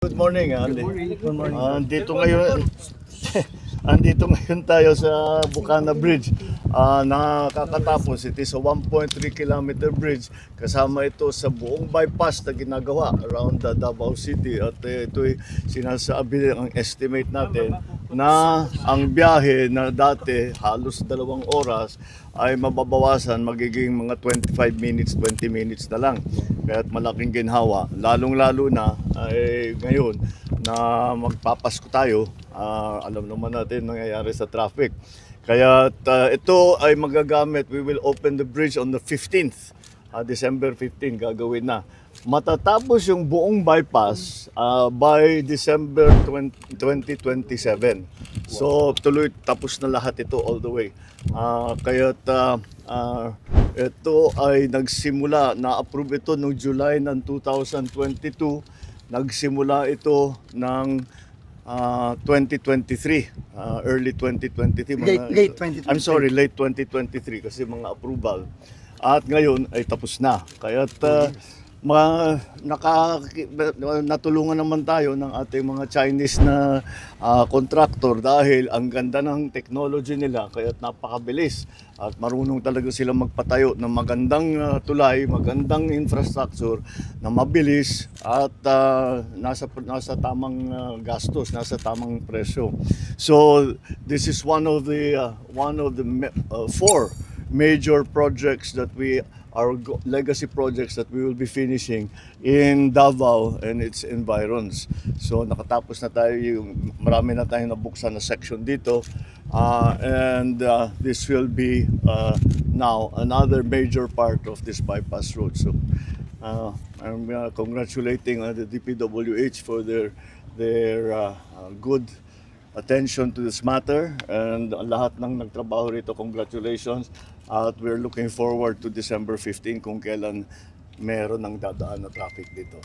Good morning, Andy. Good morning. Andito ngayon tayo sa Bukana Bridge. Nakakatapos. It is a 1.3 kilometer bridge. Kasama ito sa buong bypass na ginagawa around the Davao City. At ito'y sinasabi ang estimate natin na ang biyahe na dati halos 2 oras ay mababawasan, magiging mga 25 minutes, 20 minutes na lang. Kaya't malaking ginhawa. Lalong-lalo na ay ngayon na magpapasko tayo. Alam naman natin nangyayari sa traffic. Kaya ito ay magagamit. We will open the bridge on the 15th. December 15 gagawin na. Matatapos yung buong bypass by December 2027. So tuloy tapos na lahat ito all the way. Kaya ito ay nagsimula, na-approve ito noong July ng 2022. Nagsimula ito ng 2023, early 2023. Late 2023. I'm sorry, late 2023 kasi mga approval. At ngayon ay tapos na. Kaya natulungan naman tayo ng ating mga Chinese na contractor dahil ang ganda ng technology nila kaya napakabilis at marunong talaga silang magpatayo ng magandang tulay, magandang infrastructure na mabilis at nasa tamang gastos, nasa tamang presyo. So this is one of the 4 major projects that our legacy projects that we will be finishing in Davao and its environs. So nakatapos na tayo, marami na tayong nabuksan na section dito. This will be now another major part of this bypass road. So I'm congratulating the DPWH for their good attention to this matter, and lahat ng nagtrabaho rito, congratulations. At we're looking forward to December 15 kung kailan meron ng dadaan na traffic dito.